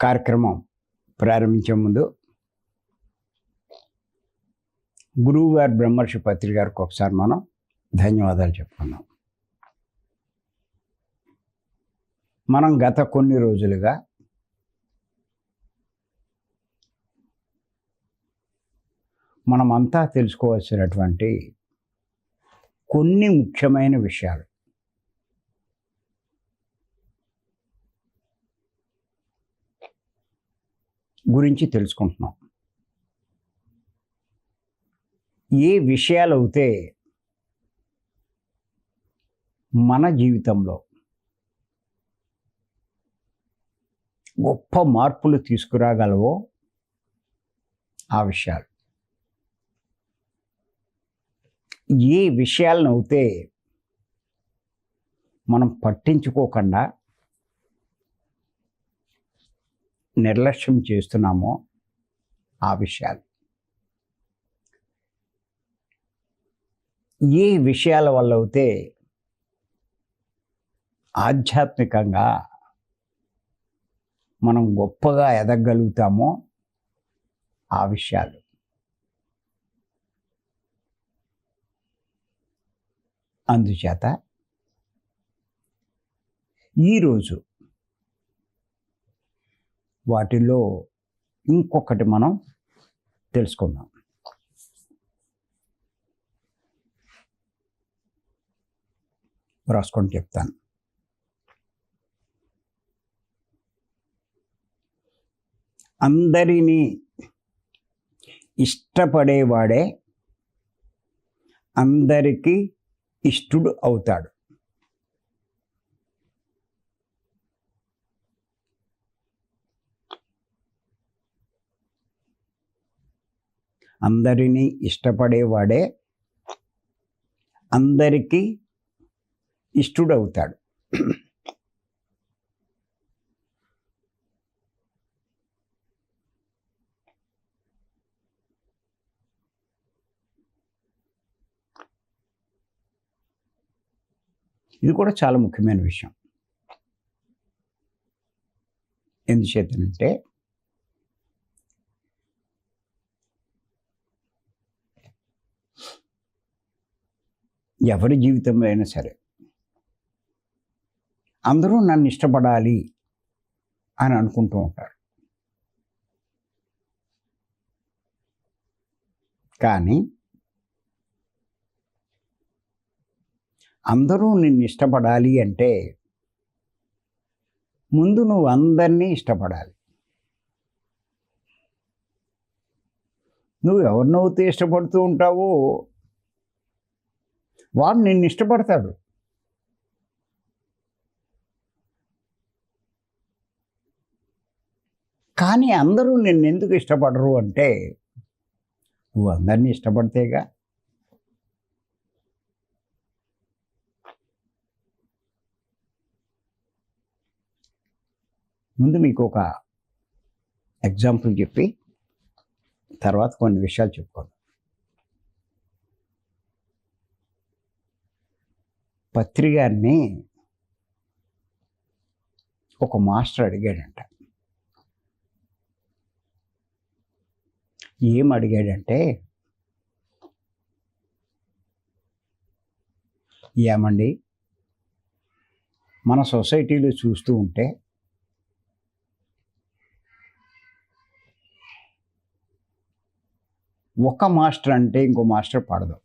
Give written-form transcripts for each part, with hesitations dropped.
కార్యక్రమం ప్రారంభించే ముందు గురువు గారు బ్రహ్మర్షి పత్రి గారికి ఒకసారి మనం ధన్యవాదాలు చెప్పుకున్నాం. మనం గత కొన్ని రోజులుగా మనమంతా తెలుసుకోవాల్సినటువంటి కొన్ని ముఖ్యమైన విషయాలు గురించి తెలుసుకుంటున్నాం. ఏ విషయాలు అయితే మన జీవితంలో గొప్ప మార్పులు తీసుకురాగలవో ఆ విషయాలు, ఏ విషయాలను అయితే మనం పట్టించుకోకుండా నిర్లక్ష్యం చేస్తున్నామో ఆ విషయాలు, ఏ విషయాల వల్ల అయితే ఆధ్యాత్మికంగా మనం గొప్పగా ఎదగలుగుతామో ఆ విషయాలు. అందుచేత ఈరోజు వాటిల్లో ఇంకొకటి మనం తెలుసుకుందాం. రాసుకొని చెప్తాను. అందరినీ ఇష్టపడేవాడే అందరికీ ఇష్టుడు అవుతాడు. అందరినీ ఇష్టపడేవాడే అందరికీ ఇష్టుడవుతాడు. ఇది కూడా చాలా ముఖ్యమైన విషయం. ఎందుచేతనంటే ఎవరి జీవితంలో అయినా సరే అందరూ నన్ను ఇష్టపడాలి అని అనుకుంటూ ఉంటారు. కానీ అందరూ నిన్ను ఇష్టపడాలి అంటే ముందు నువ్వు అందరినీ ఇష్టపడాలి. నువ్వు ఎవరినైతే ఇష్టపడుతూ ఉంటావో వాడు నిన్ను ఇష్టపడతాడు. కానీ అందరూ నిన్ను ఎందుకు ఇష్టపడరు అంటే నువ్వు అందరినీ ఇష్టపడితేగా. ముందు మీకు ఒక ఎగ్జాంపుల్ చెప్పి తర్వాత కొన్ని విషయాలు చెప్పుకోండి. పత్రి గారిని ఒక మాస్టర్ అడిగాడంట. ఏం అడిగాడంటే, ఏమండి మన సొసైటీలో చూస్తూ ఉంటే ఒక మాస్టర్ అంటే ఇంకో మాస్టర్ పడదు.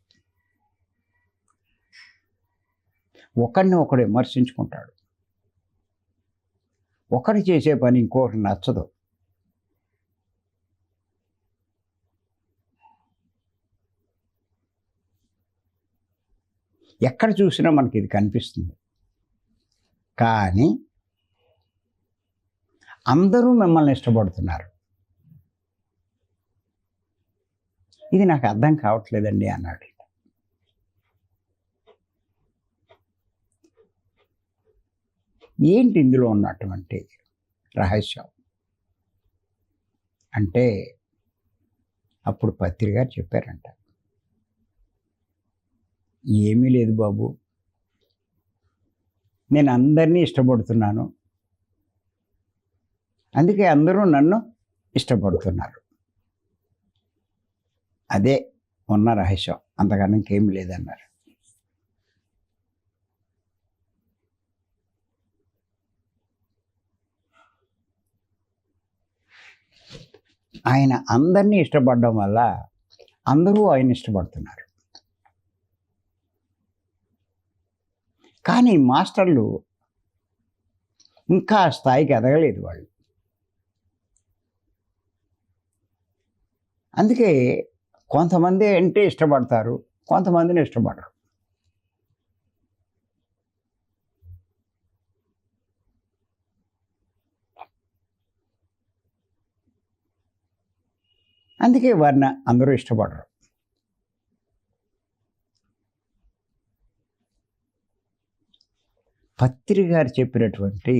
ఒకడిని ఒకడు విమర్శించుకుంటాడు. ఒకటి చేసే పని ఇంకొకటి నచ్చదు. ఎక్కడ చూసినా మనకి ఇది కనిపిస్తుంది. కానీ అందరూ మిమ్మల్ని ఇష్టపడుతున్నారు. ఇది నాకు అర్థం కావట్లేదండి అన్నాడు. ఏంటి ఇందులో ఉన్నటువంటి రహస్యం అంటే అప్పుడు పత్రి గారు చెప్పారంట, ఏమీ లేదు బాబు, నేను అందరినీ ఇష్టపడుతున్నాను. అందుకే అందరూ నన్ను ఇష్టపడుతున్నారు. అదే ఉన్న రహస్యం, అంతకన్నా ఇంకేం లేదన్నారు. ఆయన అందరినీ ఇష్టపడడం వల్ల అందరూ ఆయన ఇష్టపడుతున్నారు. కానీ మాస్టర్లు ఇంకా ఆ స్థాయికి ఎదగలేదు వాళ్ళు. అందుకే కొంతమంది అంటే ఇష్టపడతారు, కొంతమందిని ఇష్టపడరు. అందుకే వారిని అందరూ ఇష్టపడరు. పత్రి గారు చెప్పినటువంటి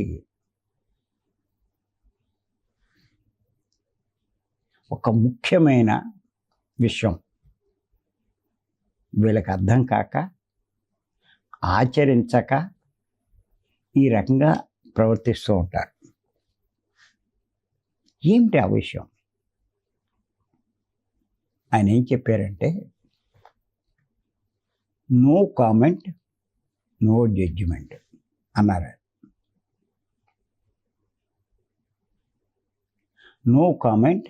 ఒక ముఖ్యమైన విషయం వీళ్ళకి అర్థం కాక, ఆచరించక ఈ రకంగా ప్రవర్తిస్తూ ఉంటారు. ఏమిటి ఆ విషయం? ఆయన ఏం చెప్పారంటే, నో కామెంట్, నో జడ్జిమెంట్ అన్నారు. నో కామెంట్,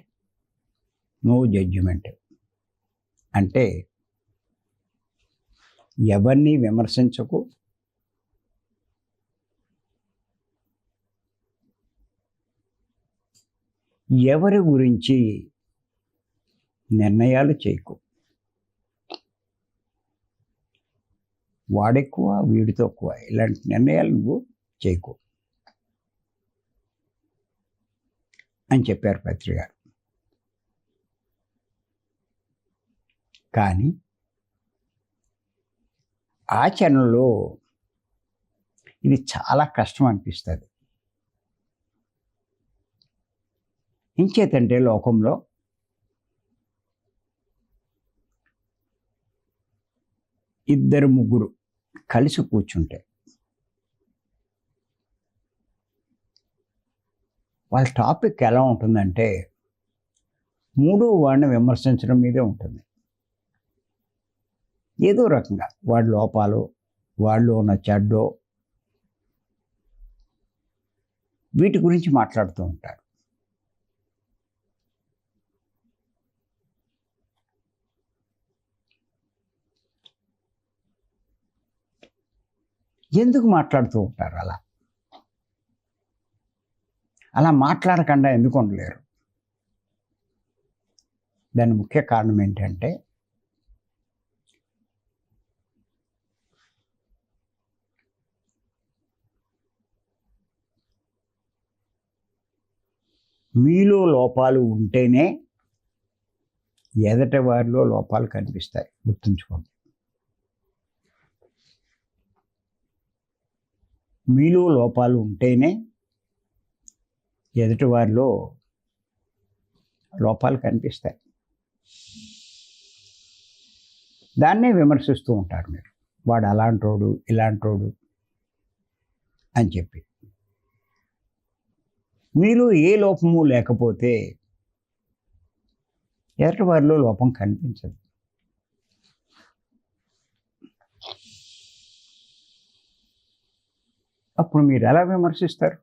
నో జడ్జిమెంట్ అంటే ఎవరిని విమర్శించకు, ఎవరి గురించి నిర్ణయాలు చేయకు. వాడెక్కువ వీడి తక్కువ ఇలాంటి నిర్ణయాలు నువ్వు చేయకు అని చెప్పారు పత్రి గారు. కానీ ఆచరణలో ఇది చాలా కష్టం అనిపిస్తుంది. ఇంచేతంటే లోకంలో ఇద్దరు ముగ్గురు కలిసి కూర్చుంటే వాళ్ళ టాపిక్ ఎలా ఉంటుందంటే మూడో వాడిని విమర్శించడం మీదే ఉంటుంది. ఏదో రకంగా వాడి లోపాలు, వాళ్ళు ఉన్న చెడ్డో వీటి గురించి మాట్లాడుతూ ఉంటారు. ఎందుకు మాట్లాడుతూ ఉంటారు? అలా మాట్లాడకుండా ఎందుకు ఉండలేరు? దాని ముఖ్య కారణం ఏంటంటే మీలో లోపాలు ఉంటేనే ఎదటి వారిలో లోపాలు కనిపిస్తాయి. గుర్తుంచుకోండి. మీలో లోపాలు ఉంటేనే ఎదుటి వారిలో లోపాలు కనిపిస్తాయి. దాన్నే విమర్శిస్తూ ఉంటారు మీరు. వాడు అలాంటోడు, ఇలాంటోడు అని చెప్పి. మీలో ఏ లోపము లేకపోతే ఎదుటి వారిలో లోపం కనిపించదు. అప్పుడు మీరు ఎలా విమర్శిస్తారు?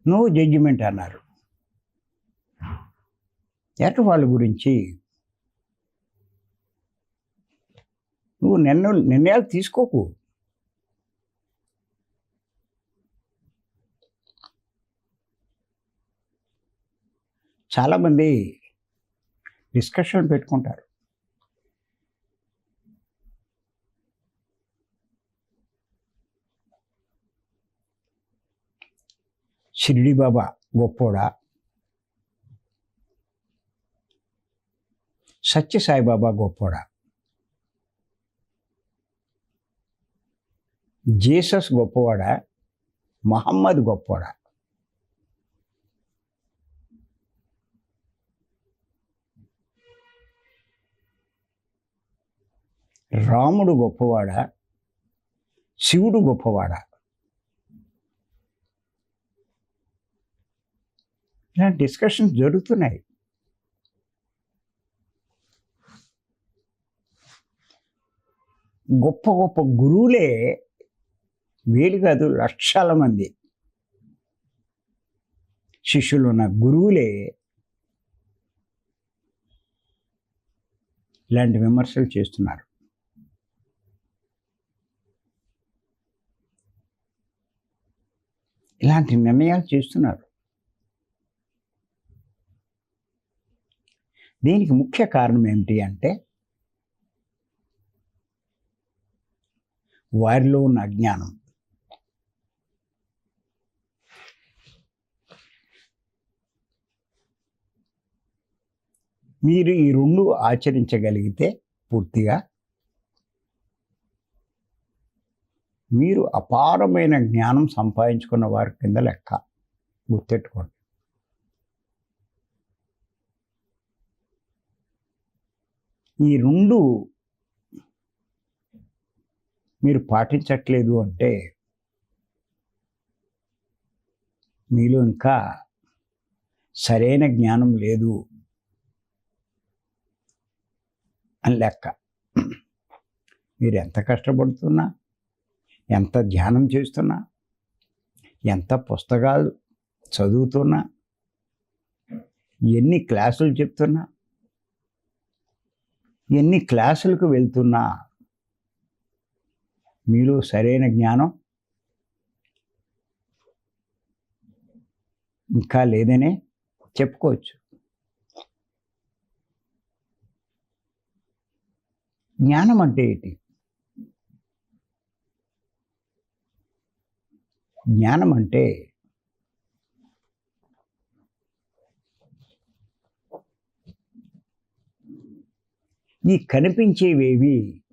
నో జడ్జిమెంట్ అన్నారు. ఎటు వాళ్ళ గురించి నువ్వు నిర్ణయాలు తీసుకోకు. చాలామంది డిస్కషన్ పెట్టుకుంటారు. షిరిడి బాబా గొప్పోడా, సత్యసాయిబాబా గొప్పోడా, జీసస్ గొప్పవాడా, మహమ్మద్ గొప్పవాడా? రాముడు గొప్పవాడా, శివుడు గొప్పవాడా? ఇలాంటి డిస్కషన్స్ జరుగుతున్నాయి. గొప్ప గొప్ప గురువులే వేలు కాదు, లక్షల మంది శిష్యులు ఉన్న గురువులే ఇలాంటి విమర్శలు చేస్తున్నారు. ఇలాంటి నిర్ణయాలు చేస్తున్నారు. దీనికి ముఖ్య కారణం ఏమిటి అంటే వారిలో ఉన్న అజ్ఞానం. మీరు ఈ రెండు ఆచరించగలిగితే పూర్తిగా మీరు అపారమైన జ్ఞానం సంపాదించుకున్న వారి కింద లెక్క. గుర్తెట్టుకోండి. ఈ రెండు మీరు పాటించట్లేదు అంటే మీలో ఇంకా సరైన జ్ఞానం లేదు అని లెక్క. మీరు ఎంత కష్టపడుతున్నా, ఎంత ధ్యానం చేస్తున్నా, ఎంత పుస్తకాలు చదువుతున్నా, ఎన్ని క్లాసులు చెప్తున్నా, ఎన్ని క్లాసులకు వెళ్తున్నా మీలో సరైన జ్ఞానం ఇంకా లేదనే చెప్పుకోవచ్చు. జ్ఞానం అంటే ఏంటి? జ్ఞానం అంటే ఈ కనిపించేవేవి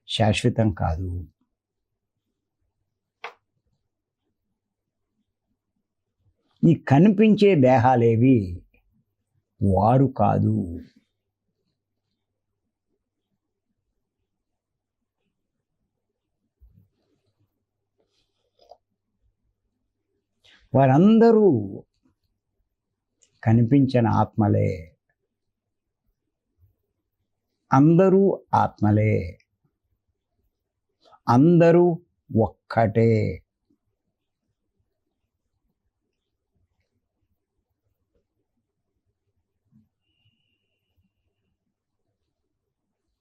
శాశ్వతం కాదు. ఈ కనిపించే దేహాలేవి వారు కాదు. వారందరూ కనిపించిన ఆత్మలే. అందరూ ఆత్మలే. అందరూ ఒక్కటే.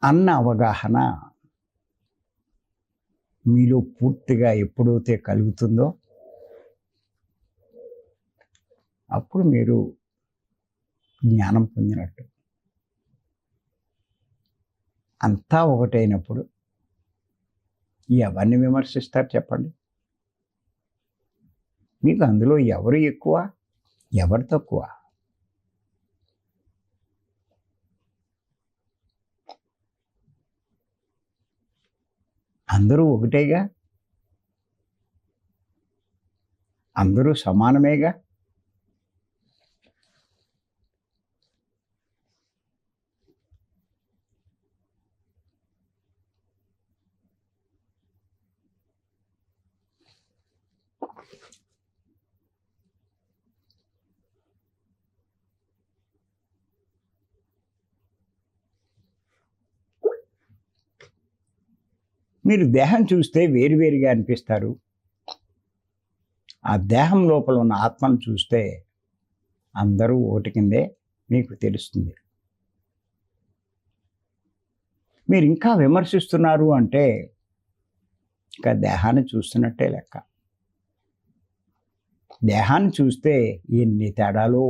అన్న అవగాహన మీలో పూర్తిగా ఎప్పుడైతే కలుగుతుందో అప్పుడు మీరు జ్ఞానం పొందినట్టు. అంతా ఒకటైనప్పుడు ఎవరిని విమర్శిస్తారు చెప్పండి? మీకు అందులో ఎవరు ఎక్కువ, ఎవరు తక్కువ? అందరూ ఒకటేగా, అందరూ సమానమేగా. మీరు దేహం చూస్తే వేరువేరుగా అనిపిస్తారు. ఆ దేహం లోపల ఉన్న ఆత్మను చూస్తే అందరూ ఒకటి కిందే మీకు తెలుస్తుంది. మీరు ఇంకా విమర్శిస్తున్నారు అంటే ఇంకా దేహాన్ని చూస్తున్నట్టే లెక్క. దేహాన్ని చూస్తే ఎన్ని తేడాలు.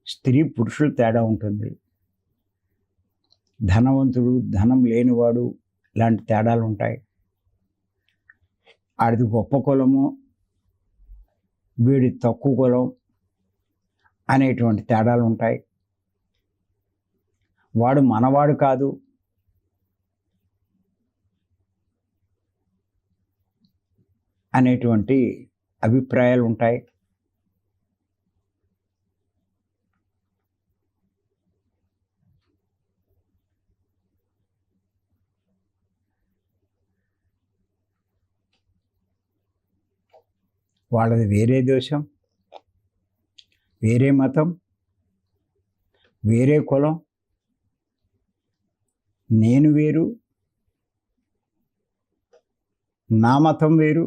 స్త్రీ పురుషులు తేడా ఉంటుంది. ధనవంతుడు ధనం లేనివాడు ఇలాంటి తేడాలు ఉంటాయి. ఆడిది గొప్ప కులము, వీడి తక్కువ కులం అనేటువంటి తేడాలు ఉంటాయి. వాడు మనవాడు కాదు, అనేటువంటి అభిప్రాయాలు ఉంటాయి. వాళ్ళది వేరే దేశం, వేరే మతం, వేరే కులం, నేను వేరు, నా మతం వేరు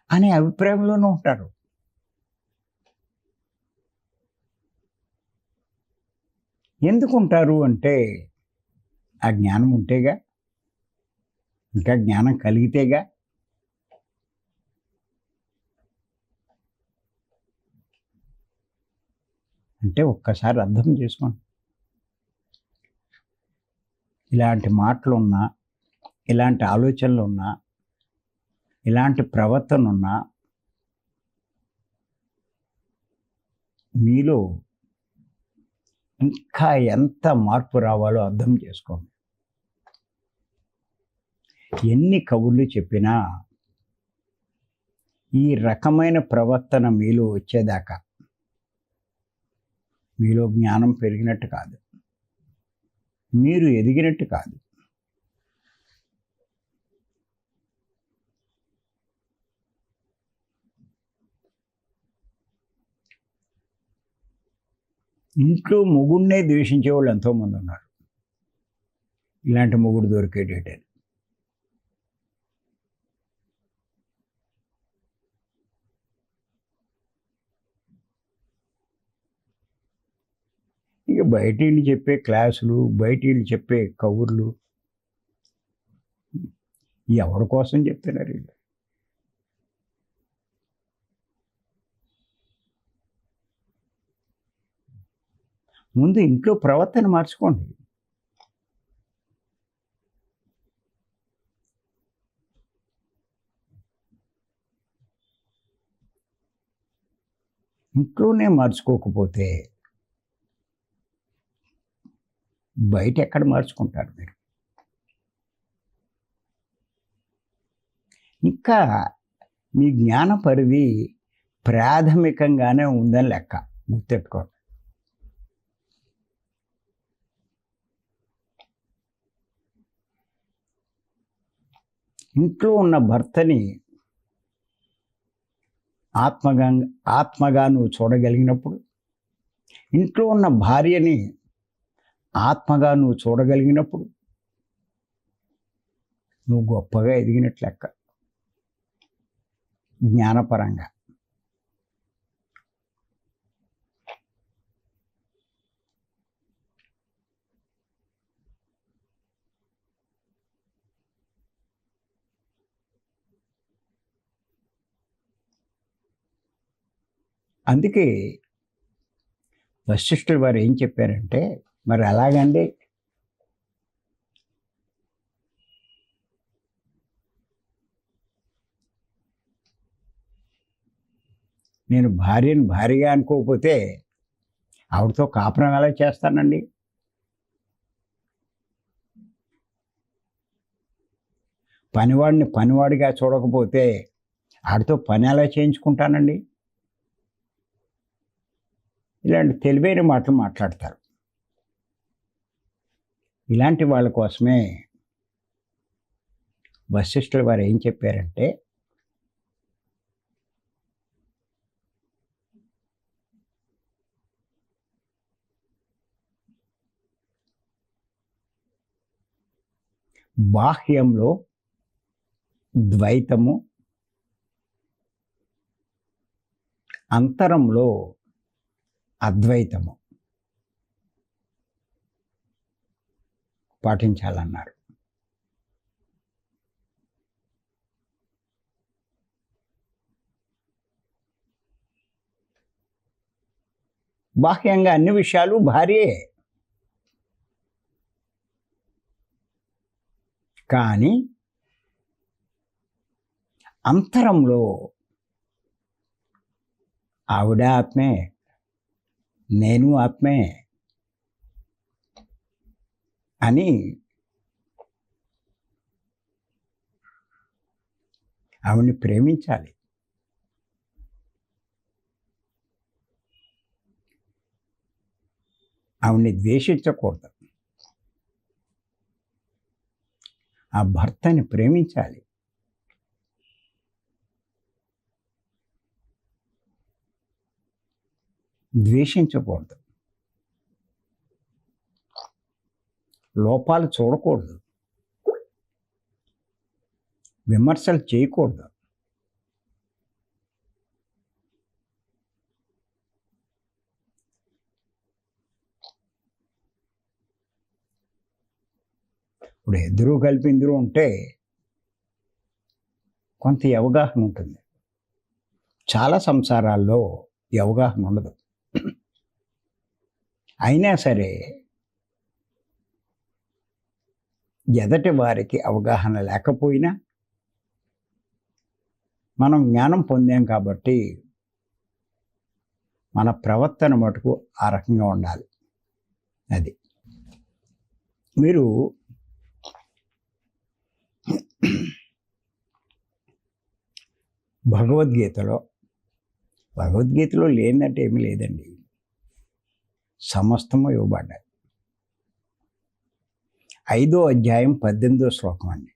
అనే అభిప్రాయంలోనూ ఉంటారు. ఎందుకుంటారు అంటే ఆ జ్ఞానం ఉంటేగా, ఇంకా జ్ఞానం కలిగితేగా. అంటే ఒక్కసారి అర్థం చేసుకోండి. ఇలాంటి మాటలున్నా, ఇలాంటి ఆలోచనలున్నా, ఇలాంటి ప్రవర్తన ఉన్నా మీలో ఇంకా ఎంత మార్పు రావాలో అర్థం చేసుకోండి. ఎన్ని కబుర్లు చెప్పినా ఈ రకమైన ప్రవర్తన మీలో వచ్చేదాకా మీలో జ్ఞానం పెరిగినట్టు కాదు, మీరు ఎదిగినట్టు కాదు. ఇంట్లో మొగుడినే ద్వేషించే వాళ్ళు ఎంతోమంది ఉన్నారు. ఇలాంటి మొగుడు దొరికేటట్టు. ఇక బయట వీళ్ళు చెప్పే క్లాసులు, బయట వీళ్ళు చెప్పే కబుర్లు ఎవరి కోసం చెప్తున్నారు వీళ్ళు? ముందు ఇంట్లో ప్రవర్తన మార్చుకోండి. ఇంట్లోనే మార్చుకోకపోతే బయట ఎక్కడ మార్చుకుంటారు మీరు? ఇంకా మీ జ్ఞాన పరిధి ప్రాథమికంగానే ఉందని లెక్క, గుర్తెట్టుకోండి. ఇంట్లో ఉన్న భర్తని ఆత్మగా నువ్వు చూడగలిగినప్పుడు, ఇంట్లో ఉన్న భార్యని ఆత్మగా నువ్వు చూడగలిగినప్పుడు నువ్వు గొప్పగా ఎదిగినట్లు లెక్క జ్ఞానపరంగా. అందుకే వశిష్ఠుడు వారు ఏం చెప్పారంటే, మరి అలాగండి నేను భార్యను భార్యగా అనుకోకపోతే ఆవిడతో కాపురం ఎలా చేస్తానండి? పనివాడిని పనివాడిగా చూడకపోతే ఆడితో పని ఎలా చేయించుకుంటానండి? ఇలాంటి తెలివైన మాటలు మాట్లాడతారు. ఇలాంటి వాళ్ళ కోసమే వశిష్ఠుల వారు ఏం చెప్పారంటే, బాహ్యంలో ద్వైతము, అంతరంలో అద్వైతము పాటించాలన్నారు. బాహ్యంగా అన్ని విషయాలు భార్యే, కానీ అంతరంలో ఆవిడ ఆత్మే, నేను ఆత్మే అని ఆవిడ్ని ప్రేమించాలి. ఆవిడ్ని ద్వేషించకూడదు. ఆ భర్తని ప్రేమించాలి. ద్వేషించకూడదు, లోపాలు చూడకూడదు, విమర్శలు చేయకూడదు. ఇప్పుడు ఇద్దరూ కలిపి ఇందులో ఉంటే కొంత అవగాహన ఉంటుంది. చాలా సంసారాల్లో అవగాహన ఉండదు. అయినా సరే ఎదటి వారికి అవగాహన లేకపోయినా మనం జ్ఞానం పొందాం కాబట్టి మన ప్రవర్తన మటుకు ఆ రకంగా ఉండాలి. అది మీరు భగవద్గీతలో లేదంటే ఏమీ లేదండి. సమస్తము ఇవ్వబడ్డాయి. 5వ అధ్యాయం 18వ శ్లోకం అండి.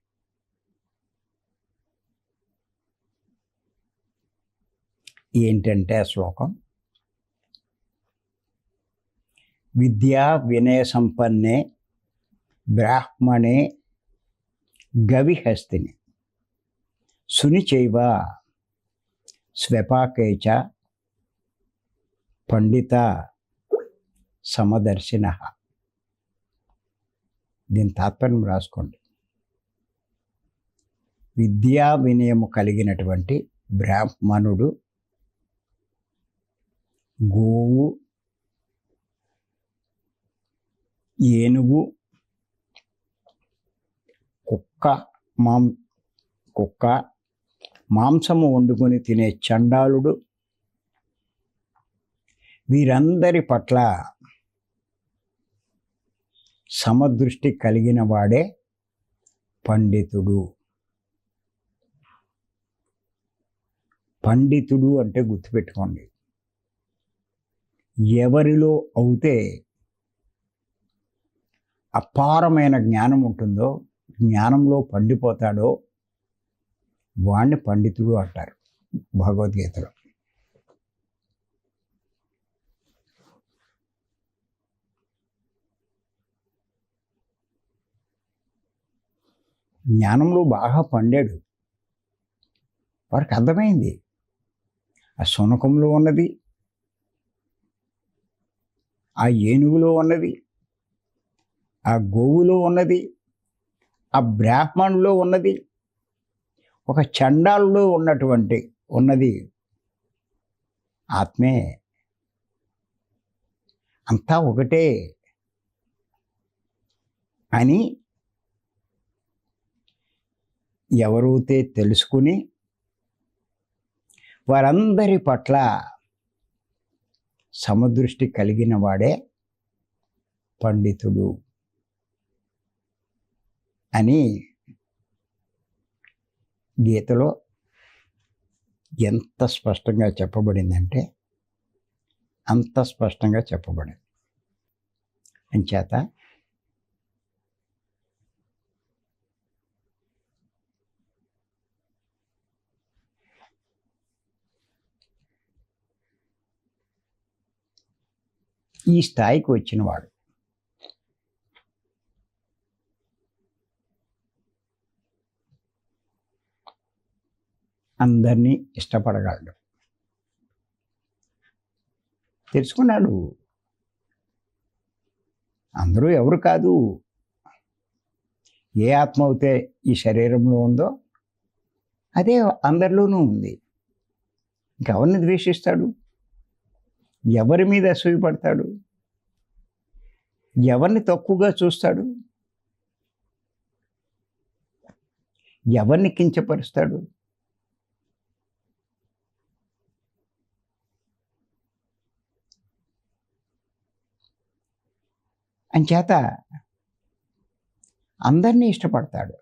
ఏంటంటే ఆ శ్లోకం, విద్యా వినయ సంపన్నే బ్రాహ్మణే గవిహస్తిని సునిచైవ స్వపాకేచ పండిత సమదర్శిన. దీని తాత్పర్యం రాసుకోండి. విద్యా వినయము కలిగినటువంటి బ్రాహ్మణుడు గోవు, ఏనుగు, కుక్క మాంసము వండుకొని తినే చండాలుడు, వీరందరి పట్ల సమదృష్టి కలిగిన వాడే పండితుడు. పండితుడు అంటే గుర్తుపెట్టుకోండి, ఎవరిలో అయితే అపారమైన జ్ఞానం ఉంటుందో, జ్ఞానంలో పండిపోతాడో వాణ్ణి పండితుడు అంటారు భగవద్గీతలో. జ్ఞానంలో బాగా పండాడు, వాడికి అర్థమైంది ఆ శునకంలో ఉన్నది, ఆ ఏనుగులో ఉన్నది, ఆ గోవులో ఉన్నది, ఆ బ్రాహ్మణులో ఉన్నది, ఒక చండాలులో ఉన్నది ఆత్మే. అంతా ఒకటే అని ఎవరైతే తెలుసుకుని వారందరి పట్ల సమదృష్టి కలిగిన వాడే పండితుడు అని గీతలో ఎంత స్పష్టంగా చెప్పబడిందంటే అంత స్పష్టంగా చెప్పబడింది. అంచేత ఈ స్థాయికి వచ్చినవాడు అందరినీ ఇష్టపడగలడు. తెలుసుకున్నాడు అందరూ ఎవరు కాదు, ఏ ఆత్మ అయితే ఈ శరీరంలో ఉందో అదే అందరిలోనూ ఉంది. ఇంకెవరిని ద్వేషిస్తాడు, ఎవరి మీద అసూయపడతాడు, ఎవరిని తక్కువగా చూస్తాడు, ఎవరిని కించపరుస్తాడు? అంచేత అందరినీ ఇష్టపడతాడు.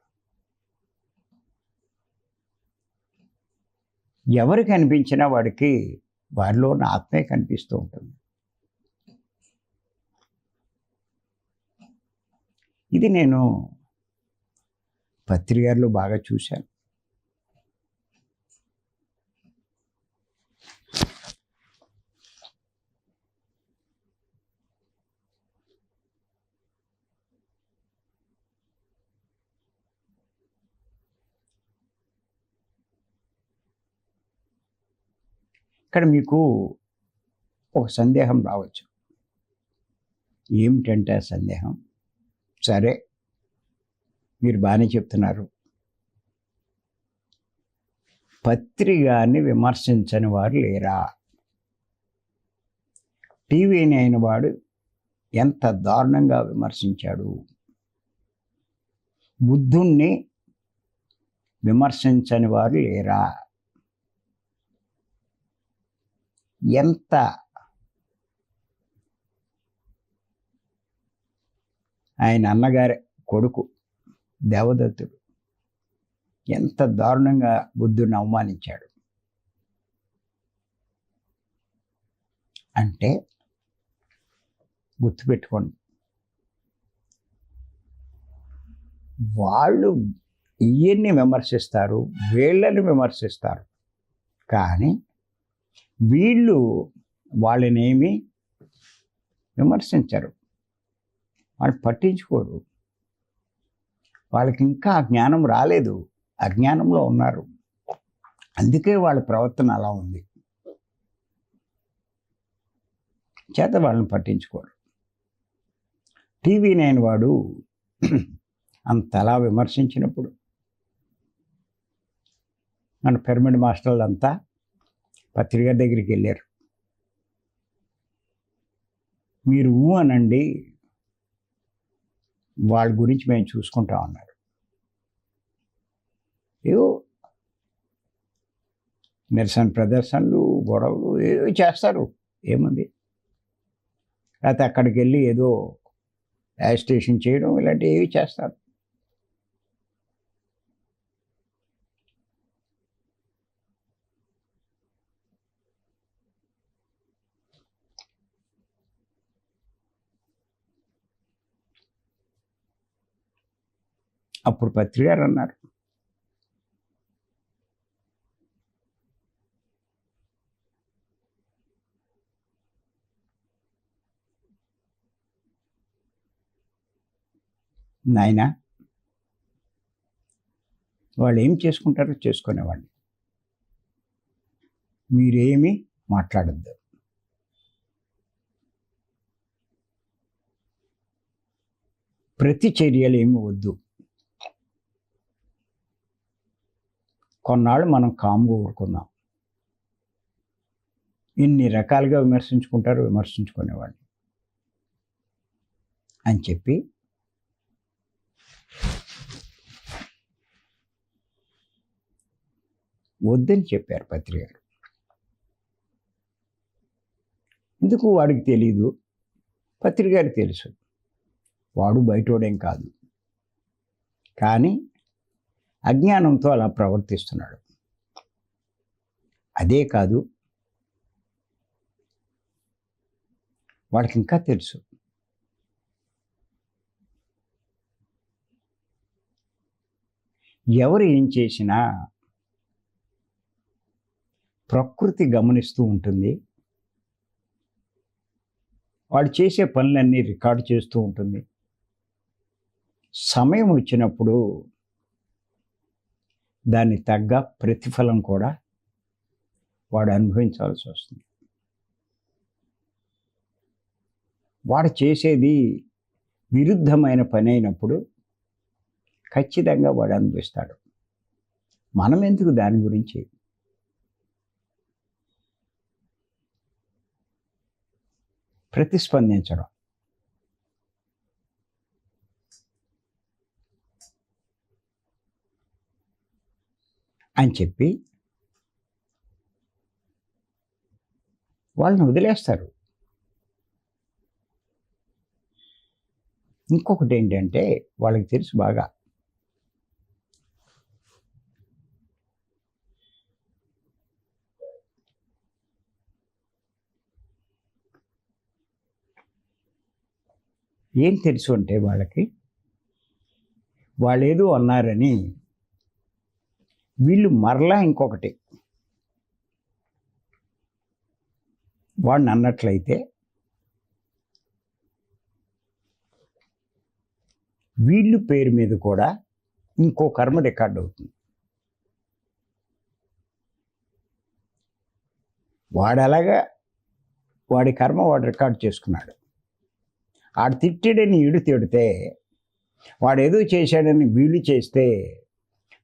ఎవరు కనిపించినా వాడికి వారిలో ఉన్న ఆత్మే కనిపిస్తూ ఉంటుంది. ఇది నేను పత్రికల్లో బాగా చూశాను. ఇక్కడ మీకు ఒక సందేహం రావచ్చు. ఏమిటంటే ఆ సందేహం, సరే మీరు బాగానే చెప్తున్నారు, పత్రికని విమర్శించని వారు లేరా? టీవీని అయిన వాడు ఎంత దారుణంగా విమర్శించాడు, బుద్ధుణ్ణి విమర్శించని వారు లేరా? ఎంత ఆయన అన్నగారి కొడుకు దేవదత్తుడు ఎంత దారుణంగా బుద్ధుడిని అవమానించాడు అంటే గుర్తుపెట్టుకోండి, వాళ్ళు ఈయన్ని విమర్శిస్తారు, వీళ్ళని విమర్శిస్తారు, కానీ వీళ్ళు వాళ్ళనేమి విమర్శించరు, వాళ్ళు పట్టించుకోరు. వాళ్ళకి ఇంకా జ్ఞానం రాలేదు, అజ్ఞానంలో ఉన్నారు, అందుకే వాళ్ళ ప్రవర్తన అలా ఉంది. చేత వాళ్ళని పట్టించుకోరు. టీవీ నైన్ వాడు అంతలా విమర్శించినప్పుడు మన పిరమిడ్ మాస్టర్లంతా పత్రిక దగ్గరికి వెళ్ళారు. మీరు అనండి, వాళ్ళ గురించి మేము చూసుకుంటా ఉన్నారు. ఏవో నిరసన ప్రదర్శనలు, గొడవలు ఏవో చేస్తారు, ఏముంది. లేకపోతే అక్కడికి వెళ్ళి ఏదో యాజిటేషన్ చేయడం ఇలాంటివి ఏవి చేస్తారు. అప్పుడు పత్రికారు అన్నారు, నాయన వాళ్ళు ఏం చేసుకుంటారో చేసుకునేవాడిని, మీరేమీ మాట్లాడద్దు, ప్రతి చర్యలు ఏమి వద్దు, కొన్నాళ్ళు మనం కామ్గా ఊరుకుందాం. ఇన్ని రకాలుగా విమర్శించుకుంటారు, విమర్శించుకునేవాడిని అని చెప్పి వద్దని చెప్పారు పత్రికారు. ఎందుకు వాడికి తెలీదు, పత్రికారికి తెలుసు, వాడు బయటోడేం కాదు, కానీ అజ్ఞానంతో అలా ప్రవర్తిస్తున్నాడు. అదే కాదు, వాడికి ఇంకా తెలుసు, ఎవరు ఏం చేసినా ప్రకృతి గమనిస్తూ ఉంటుంది, వాడు చేసే పనులన్నీ రికార్డు చేస్తూ ఉంటుంది. సమయం వచ్చినప్పుడు దాన్ని తగ్గ ప్రతిఫలం కూడా వాడు అనుభవించాల్సి వస్తుంది. వాడు చేసేది విరుద్ధమైన పని అయినప్పుడు ఖచ్చితంగా వాడు అనుభవిస్తాడు. మనం ఎందుకు దాని గురించి ప్రతిస్పందించడం? అని చెప్పి వాళ్ళని వదిలేస్తారు. ఇంకొకటి ఏంటంటే వాళ్ళకి తెలుసు బాగా, ఏం తెలుసు అంటే వాళ్ళకి వాళ్ళేదో అన్నారని వీళ్ళు మరలా ఇంకొకటి వాడిని అన్నట్లయితే వీళ్ళు పేరు మీద కూడా ఇంకో కర్మ రికార్డ్ అవుతుంది. వాడు అలాగా వాడి కర్మ వాడు రికార్డ్ చేసుకున్నాడు. ఆడు తిట్టాడని ఈడు తిడితే, వాడేదో చేశాడని వీళ్ళు చేస్తే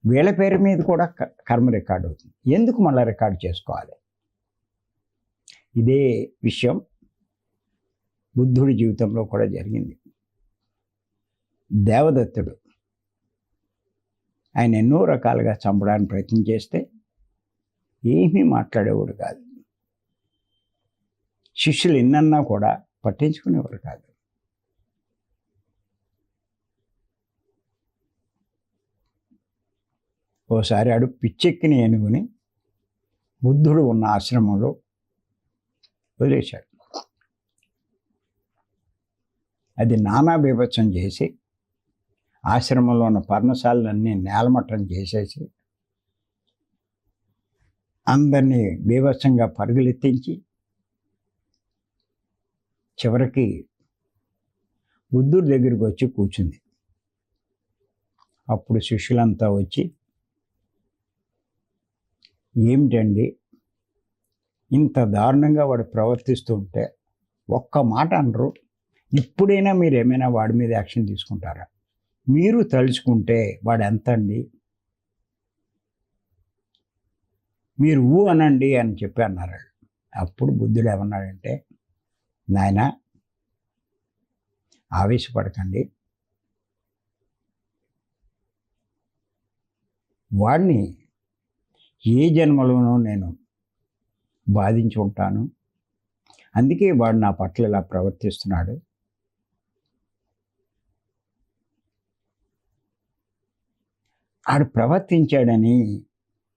వీళ్ళ పేరు మీద కూడా కర్మ రికార్డ్ అవుతుంది. ఎందుకు మళ్ళీ రికార్డ్ చేసుకోవాలి? ఇదే విషయం బుద్ధుడి జీవితంలో కూడా జరిగింది. దేవదత్తుడు ఆయన ఎన్నో రకాలుగా చంపడానికి ప్రయత్నం చేస్తే ఏమీ మాట్లాడేవాడు కాదు. శిష్యులు ఎన్నన్నా కూడా పట్టించుకునేవారు కాదు. ఓసారి ఆడు పిచ్చెక్కిన ఏనుగుని బుద్ధుడు ఉన్న ఆశ్రమంలో వదిలేశాడు. అది నానా బీభత్సం చేసి ఆశ్రమంలో ఉన్న పర్ణశాలలన్నీ నేలమట్టం చేసేసి అందరినీ బీభత్సంగా పరుగులెత్తించి చివరికి బుద్ధుడి దగ్గరికి వచ్చి కూర్చుంది. అప్పుడు శిష్యులంతా వచ్చి, ఏమిటండి ఇంత దారుణంగా వాడు ప్రవర్తిస్తూ ఉంటే ఒక్క మాట అనరు, ఇప్పుడైనా మీరు ఏమైనా వాడి మీద యాక్షన్ తీసుకుంటారా? మీరు తలుచుకుంటే వాడు ఎంత అండి, మీరు ఊ అనండి అని చెప్పి అన్నారు. అప్పుడు బుద్ధుడు ఏమన్నాడంటే, నాయనా ఆవేశపడకండి, వాడిని ఏ జన్మలోనూ నేను బాధించి ఉంటాను, అందుకే వాడు నా పట్ల ఇలా ప్రవర్తిస్తున్నాడు. ఆడు ప్రవర్తించాడని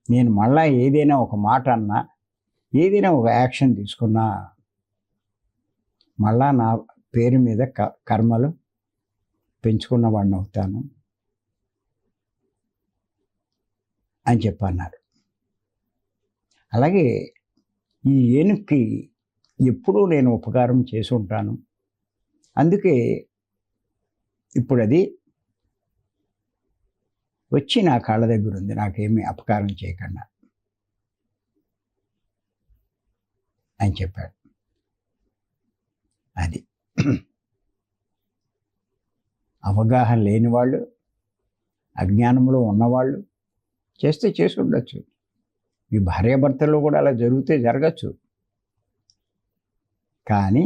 నేను మళ్ళా ఏదైనా ఒక మాట అన్నా, ఏదైనా ఒక యాక్షన్ తీసుకున్నా మళ్ళా నా పేరు మీద కర్మలు పెంచుకున్న వాడిని అవుతాను అని చెప్పన్నారు. అలాగే ఈ ఏనుగుకి ఎప్పుడూ నేను ఉపకారం చేసి ఉంటాను, అందుకే ఇప్పుడు అది వచ్చి నా కాళ్ళ దగ్గర ఉంది, నాకేమీ అపకారం చేయకుండా అని చెప్పాడు. అది అవగాహన లేని వాళ్ళు, అజ్ఞానంలో ఉన్నవాళ్ళు చేస్తే చేసి ఉండొచ్చు. మీ భార్యాభర్తల్లో కూడా అలా జరిగితే జరగచ్చు. కానీ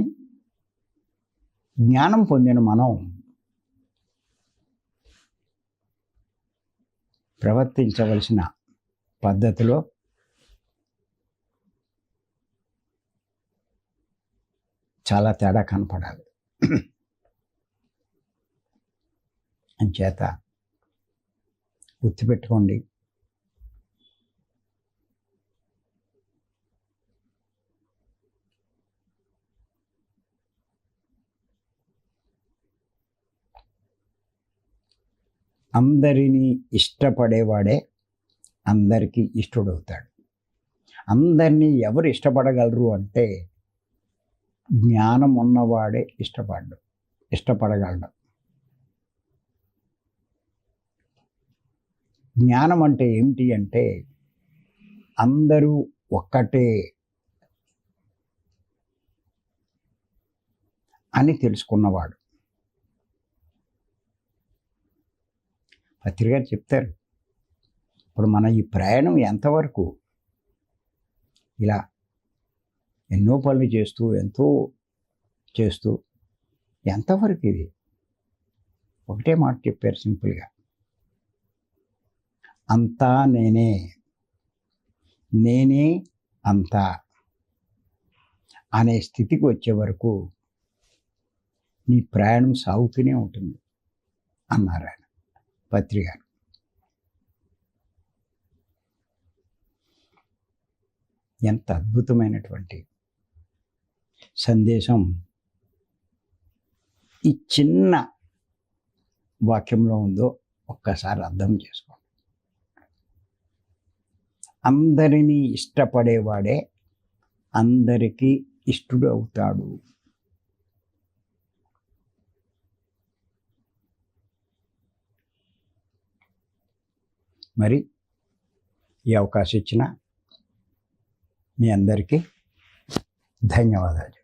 జ్ఞానం పొందిన మనం ప్రవర్తించవలసిన పద్ధతిలో చాలా తేడా కనపడాలి. అంచేత గుర్తుపెట్టుకోండి, అందరినీ ఇష్టపడేవాడే అందరికీ ఇష్టడవుతాడు. అందరినీ ఎవరు ఇష్టపడగలరు అంటే జ్ఞానం ఉన్నవాడే ఇష్టపడగలడు. జ్ఞానం అంటే ఏమిటి అంటే అందరూ ఒక్కటే అని తెలుసుకున్నవాడు. పత్రిక గారు చెప్తారు, ఇప్పుడు మన ఈ ప్రయాణం ఎంతవరకు ఇలా ఎన్నో పనులు చేస్తూ ఎంతవరకు ఇది ఒకటే మాట చెప్పారు సింపుల్గా, అంతా నేనే అంతా అనే స్థితికి వచ్చే వరకు నీ ప్రయాణం సాగుతూనే ఉంటుంది అన్నారు ఆయన పత్రిక గారు. ఎంత అద్భుతమైనటువంటి సందేశం ఈ చిన్న వాక్యంలో ఉందో ఒక్కసారి అర్థం చేసుకోండి. అందరినీ ఇష్టపడేవాడే అందరికీ ఇష్టడు అవుతాడు. మరి ఈ అవకాశం ఇచ్చిన మీ అందరికీ ధన్యవాదాలు.